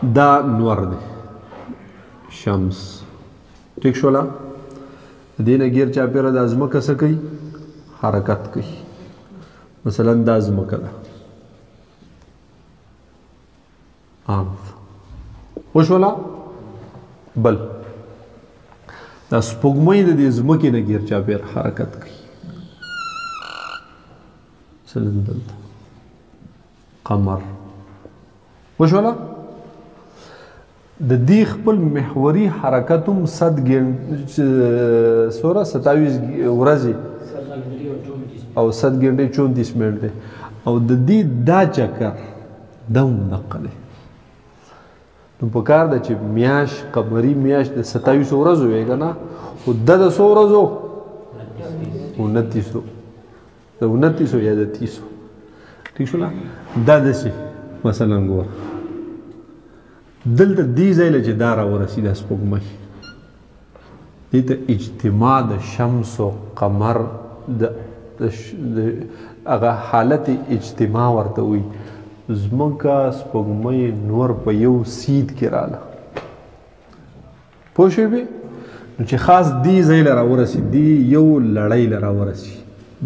دا نور دی شمس ٹھیک شولا دینه غیر چاپیره د ازمکه څه کوي حرکت کوي مثلا دا ازمکه ده وشولا بل دا سپوږمۍ د دې ځمکې نه غیر چاپیره حرکت کوي مثلا دلته قمر وشولا د دې خپل محوري حرکت هم 100 27 ورځې او 100 غنټې 34 منټه او د دې دا چکر دوم نقله نو په کار ده چې میاش قمري میاش د 27 ورځو وي کنه او د 100 ورځو 29 یا د 30 ٹھیک شو دا د شي مثلا ګور دلته دې ځای له چې دا راورسي د سپوږمۍ دې ته اجتماع د شمس او قمر د هغه حالت اجتماع ورته وي زمکه سپوږمۍ نور په یو سید کې رااله پوه شوې نو چې خاص دې ځای له راورسي دې یو لړۍ له راورسي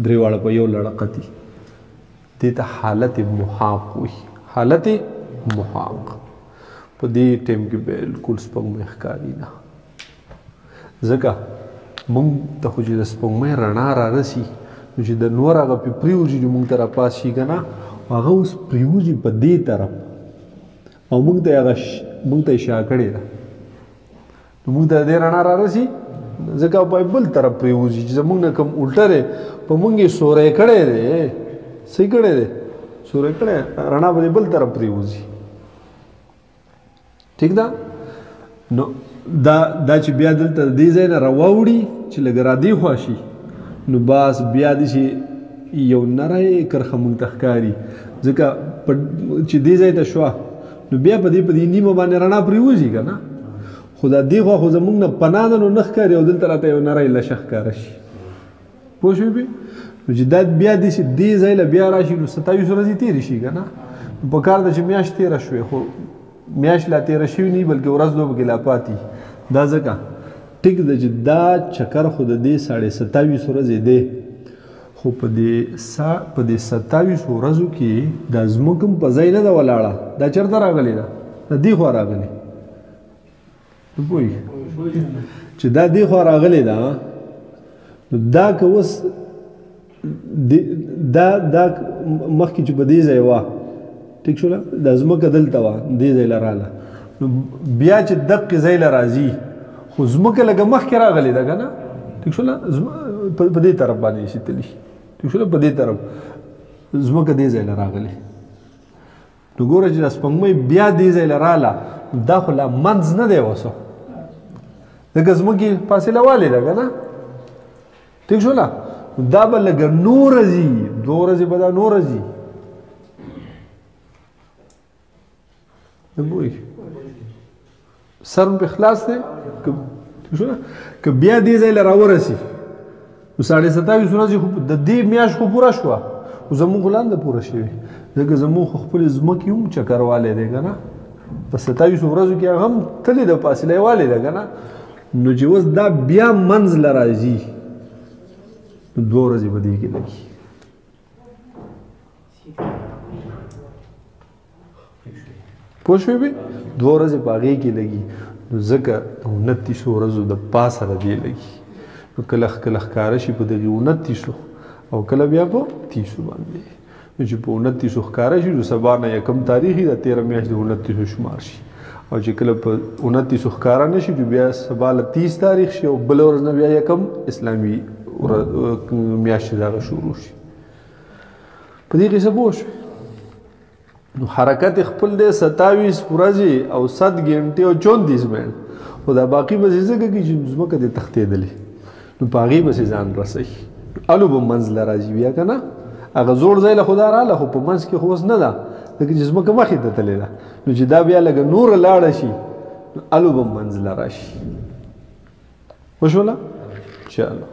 درې واړه په یو لړه قطي دې ته حالت محاق وي حالت محاق په دې ټیم کې بالکل سپوږمۍ ښکاري نه ځکه موږ ته خو چې د سپوږمۍ رڼا رارسي نو چې د نور هغه پې پرېوځي چې موږ ته راپاس شي که نه هغه اوس پرېوځي په دې طرف او موږ ته هغه موږ ته یې شا کړې ده نو موږ ته د دې رڼا رارسي ځکه په بل طرف پرېوځي چې زموږ نه کوم الټه دی په موږ یې سوری کړی دی صحیح کړی دی سوری کړی رڼا به بل طرف پرېوځي ٹھیک ده نو دا چې بیا دلته د دې ځای نه راواوړي چې لږ را دې خوا شي نو بس بیا دې چې یو نری کرښه موږ ته ښکاري ځکه چې دې ځای ته شوه نو بیا په دې نیمه باندې رڼا پرېوځي که نه خو دا دې خوا خو زموږ نه پناه ده نو نه ښکاري او دلته راته یو نری لشه ښکاره شي پوه شوې نو چې دا بیا دې ځای له بیا راشي نو 27 ورځې تېرې شي که نه په کار ده چې میاشت تېره شوې خو میاشت لا تېره شوي نه بلکې ورځ دوه پکې لا پاتې دا ځکه ټیک ده چې دا چکر خو د دې 27 ورځې دی خو په دې 27 ورځو کې دا زموږ هم په ځای نه ده ولاړه دا چېرته راغلې ده د دې خوا راغلې پوهېږي چې دا دې خوا راغلې ده نو دا که اوس دا مخکې چې په دې ځای وه ټیک شوله دا ځمکه دلته وه دې ځای له راله نو بیا چې دقې ځای له راځي خو ځمکه لږه مخکې راغلې ده که نه ټیک شوله په دې طرف باندې شي تلي ټیک شوله په دې طرف ځمکه دې ځای له راغلې نو ګوره چې دا سپوږمۍ بیا دې ځای له راله دا خو لا منځ نه دی اوسه ځکه ځمکې فاصله والې ده که نه ټیک شوله دا به لږه نوره ځي 2 ورځې به دا نوره ځي سر په خلاص دی که بیا دې ځای له راورسي نو 27 ورځې د دې میاشت خو پوره شوه خو زموږ خو لاندې پوره شوې ځکه زموږ خو خپلې ځمکې هم چکر والی دی که نه په 27 ورځو کې هغه هم تلې د فاصله یې والی ده که نه نو چې اوس دا بیا منځ له راځي نو 2 ورځې به دې کې لګي پوه شوې بې 2 ورځې په هغې کې لګي نو ځکه 29 ورځو د پاسه د دې لګي نو کله ښکاره شي په دغې 29 او کله بیا په 30 باندې نو چې په 29 ښکاره شي نو سبا نه 1 تاریخ د 13 میاشت د 29 شمار شي او چې کله په 29 ښکاره نه شي نو بیا سبا له 30 تاریخ شي او بله ورځ نه بیا 1 اسلامي میاشت دغه شروع شي په دې قصه پوه شوې نو حرکت خپل دی 27 ورځې او 100 غنټې او 34 منټ خو دا باقي به ځکه کې چې ځمکه دې تښتېدلې نو په هغې به ځان رسوي الو به منځ له راځي بیا که نه هغه زوړ ځای له خو دا راله خو په منځ کې خو اوس نه ده ځکه چې ځمکه مخې ته تللې ده نو چې دا بیا لږه نوره لاړه شي الو به منځ له راشي وشوله چلو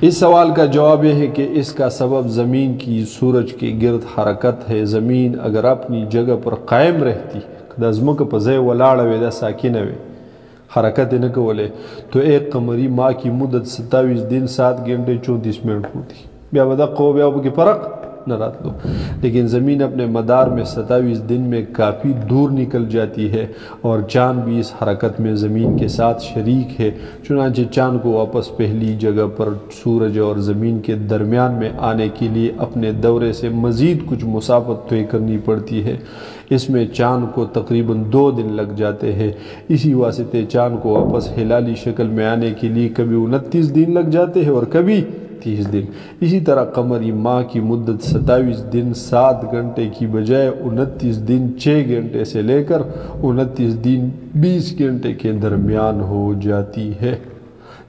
इस सवाल का जवाब यह है कि इसका सबब ज़मीन की सूरज के गिर्द हरकत है। ज़मीन अगर अपनी जगह पर कायम रहती, दज़मुक पज़े वलाड़ वेदा साकिन वे हरकत न कोले, तो एक कमरी माह की मुद्दत 27 दिन 7 घंटे 34 मिनट होती। ब्या बदा को ब्या की फ़र्क न रात लो। लेकिन ज़मीन अपने मदार में 27 दिन में काफ़ी दूर निकल जाती है और चाँद भी इस हरकत में ज़मीन के साथ शरीक है। चुनांचे चाँद को वापस पहली जगह पर सूरज और ज़मीन के दरमियान में आने के लिए अपने दौरे से मज़ीद कुछ मुसाफत तय करनी पड़ती है। इसमें चाँद को तकरीबन 2 दिन लग जाते हैं। इसी वास्ते चाँद को वापस हिलाली शक्ल में आने के लिए कभी 29 दिन लग जाते हैं और कभी 30 दिन। इसी तरह कमरी माह की मुद्दत 27 दिन 7 घंटे की बजाय 29 दिन 6 घंटे से लेकर 29 दिन 20 घंटे के दरमियान हो जाती है।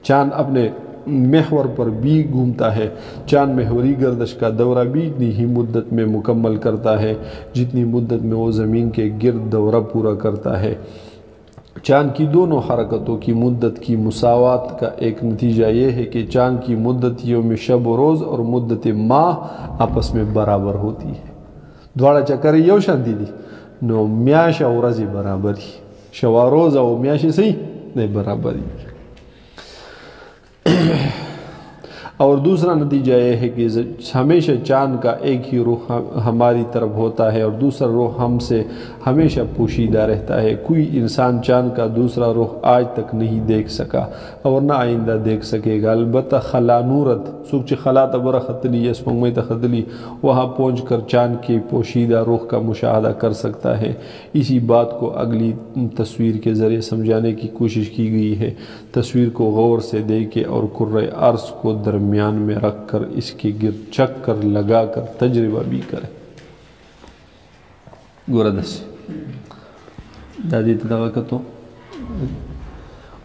चाँद अपने महवर पर भी घूमता है। चाँद महवरी गर्दश का दौरा भी इतनी ही मुद्दत में मुकम्मल करता है जितनी मुद्दत में वो ज़मीन के गिर्द दौरा पूरा करता है। चाँद की दोनों हरकतों की मुद्दत की मुसावात का एक नतीजा ये है कि चाँद की मुद्दत यौम शब व रोज़ और मुद्दत माह आपस में बराबर होती है। द्वारा चक्कर यौ शांति दी नो म्याश और रज़ी बराबरी शवा रोज़ और म्याश सही नहीं बराबरी। और दूसरा नतीजा यह है कि हमेशा चाँद का एक ही रुख हमारी तरफ होता है और दूसरा रुख हमसे हमेशा पोशीदा रहता है। कोई इंसान चाँद का दूसरा रुख आज तक नहीं देख सका और ना आइंदा देख सकेगा। अलबत्ता खला नूरत सुख खला तबर खतली या स्पंगमई तखतली वहाँ पहुँच कर चाँद के पोशीदा रुख का मुशाहदा कर सकता है। इसी बात को अगली तस्वीर के ज़रिए समझाने की कोशिश की गई है। तस्वीर को गौर से देखे और कुर्रे अर्श को दरमियान में रख कर इसके गिर्द चक्कर लगा कर तजर्बा भी करें। गोरा दस दादी तदावा का तो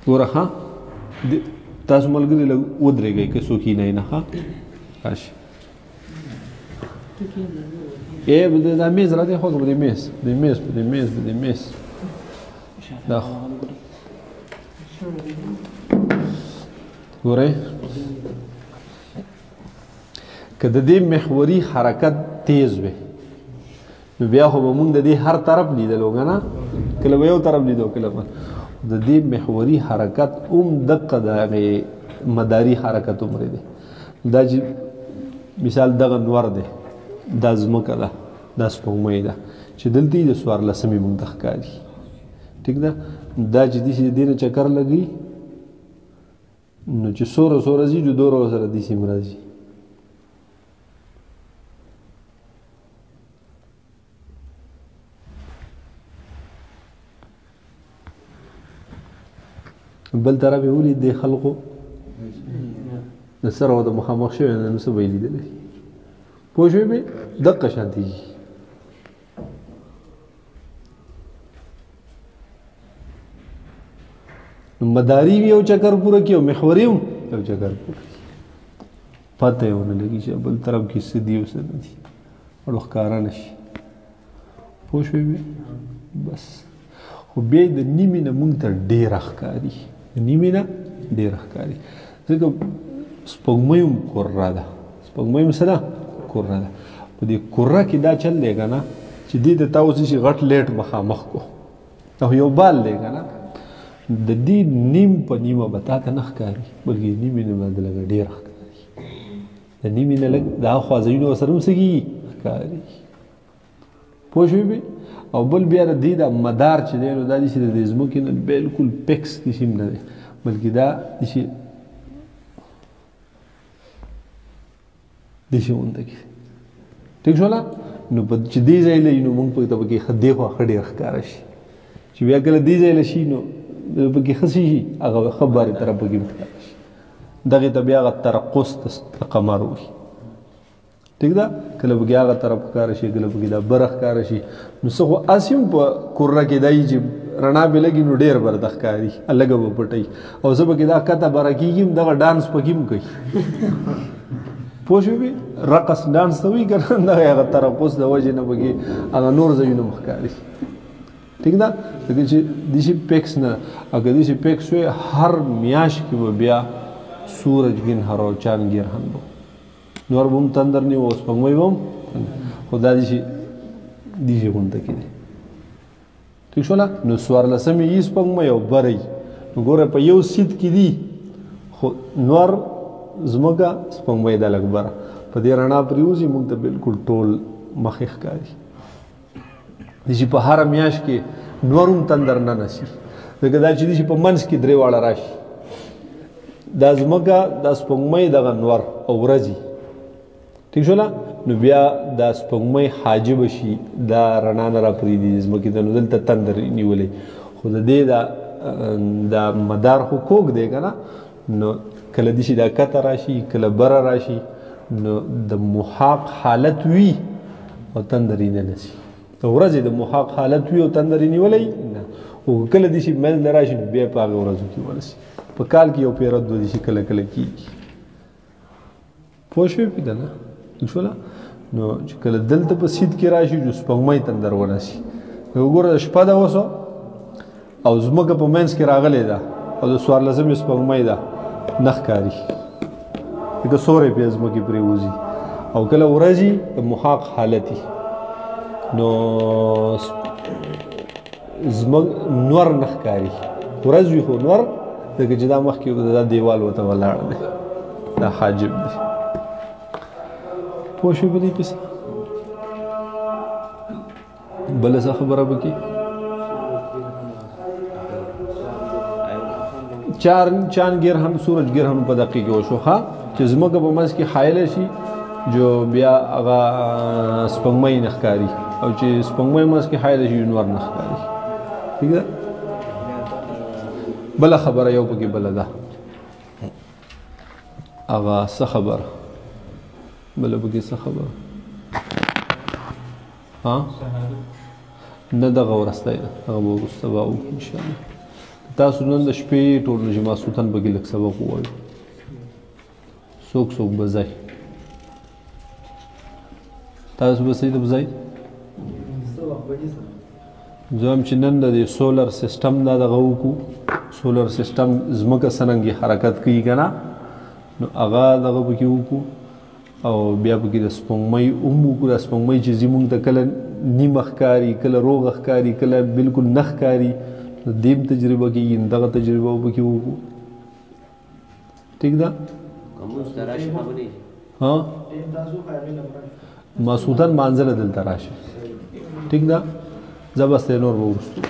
गोरा हाँ तास मलगरी लग उधरे गए कि सुखी नहीं ना हाँ काश ये बदे दा मेज राते हो बदे मेज दा गोरे कद दे महवरी हरकत तेज वे बिया हो बमुंग दे हर तरफ लीदे लोग ना कल वो तरफ लीदो कल दे महवरी हरकत दक दागे मदारी हरकत उम्र दे दाज मिसाल दगन वर दे दाजमका दा दास पोंगमई दा چې دلته د سوار لسمې مونږ د ښکاري ټیک ده دا چې دې دینه چکر لګي نو چې سوره زی جو دوره سره دې سیم راځي بل طرف ولې د خلقو د سره د مخامخ شوی نو څه ویلي دي پوه شوې به دقه شانتي مداری بھی یو چکر پورا کیا محوری ہوں یو چکر پورا پتہ ہونے لگی چې بل طرف کی سدی و سدی اور ښکارا نشي پوه شوې به بس خو بیا د نیمې نه مونږ ته ډېره ښکاري نیمې نه ډېره ښکاري ځکه سپوږمۍ هم کره ده سپوږمۍ هم څه ده کره ده په دې کره کې دا چل دی که نه چې دې ته تا اوس شي غټ لیټ مخامخ کو او یو بال دی که نه د دې نیم په نیمه به تا ته نه ښکاري بلکې نیمې نه به د لږه ډېره ښکاري د نیمې نه لږ د هاخوا ځایونه ورسره هم څه کېږي ښکاري پوه شوې بې او بل بیا د دې دا مدار چې دی نو دا داسې د دې ځمکې نه بالکل پیکس داسې هم نه دی بلکې دا داسې غونته کې ټیک شوله نو په چې دې ځای لري نو مونږ پکې ته پکې ښه دېخوا ښه ډېر ښکاره شي چې بیا کله دې ځای له شي نو پکې ښه شي هغه ښه بارې طرف پکې هم ښکاره شي دغې ته بیا هغه ترقص د قمر وي ٹھیک ده کله پکې هغه طرف ښکاره شي کله پکې دا بره ښکاره شي نو څه خو هسې هم په کره کې دا وي چې رڼا به لګي نو ډېر بره ته ښکاري لږه به پټوي او څه پکې دا کته بره کېږي هم دغه ډانس پکې هم کوي پوه شوې رقص ډانس ته وایي که نه دغه هغه ترقص د وجې نه پکې هغه نور ځایونه هم ښکاري ٹھیک ده ځکه چې داسې پیکس نه اګه داسې پیکس وی هر میاشت کې به بیا سورج گنهر او چاند گیرهن بو نور بم تندر نیو اوس پنګمې بم خدا دې شي غونډه کې دي ٹھیک شو نو څوارلسمې یې سپوږمۍ او بري نو ګوره په یو سیټ کې دي خو نور زموږه سپوږمۍ د لږ بره په دې رڼا پرېوځي موږ ته بالکل ټول مخې ښکاري چې په هره میاشت کې نور هم تندر نه نشي ځکه دا چې په منځ کې درې واړه راشي دا زموږه د سپوږمۍ دغه نور او ورځي ٹھیک شو نو بیا دا سپوږمۍ حاجب شي دا رڼا نه راپرېږدي ځمکې ته نو دلته تندر نیولی خو د دې دا مدار خو کوږ دی که نه نو کله دې شي دا کته راشي کله بره راشي نو د محاق حالت وي او تندر یې نه نشي د ورځې د محاق حالت وي او تندر یې نیولی نه خو کله دې شي منځ نه راشي نو بیا په هغه ورځو کې ورسي په کال کې یو پیره دوه دې شي کله کله کېږي پوه شوې پې ده نه ٹھیک شوله نو چې کله دلته په سیټ کې راشي چې سپوږمۍ تندر ونسي وګوره شپه ده اوس او ځمکه په منځ کې راغلې ده او د څوارلسمې سپوږمۍ ده نه ښکاري لکه سوری پې ځمکې پرېوځي او کله ورځي د محاق حالتي نو نور نه ښکاري ورځ وي خو نور ځکه چې دا مخکې دا دیوال ورته ولاړ دی دا حاجب دی پوه شوې په دې کیسه بله څه خبره به کې چاند ګرهن سورج ګرهن په دقیق کې وشو ښه چې ځمکه په منځ کې حایله شي جو بیا هغه سپوږمۍ نه ښکاري او چې سپوږمۍ منځ کې حایله شي نور نه ښکاري ٹھیک ده بله خبره یو پکې بله ده هغه څه خبره بله پکې څه خبره ها نه دغه وروستی ده هغه به وروسته به وکړو انشاءالله تاسو نن د شپې ټول نو چې ماسخوتن پکې لږ سبق ووایو څوک به ځئ تاسو به صحیح به ځئ زه هم چې نن د دې سولر سسټم دا دغه وکړو سولر سسټم ځمکه څرنګې حرکت کوي که نه نو هغه دغه پکې وکړو او بیا پکې د سپوږمۍ هم وکړو دا سپوږمۍ چې ځي موږ ته کله نیمه ښکاري کله روغه ښکاري کله بالکل نه ښکاري نو دې هم تجربه کېږي دغه تجربه به پکې وکړو ټیک ده ها ماسخوتن مانځله دلته راشي ټیک ده زه بس نور به وروستو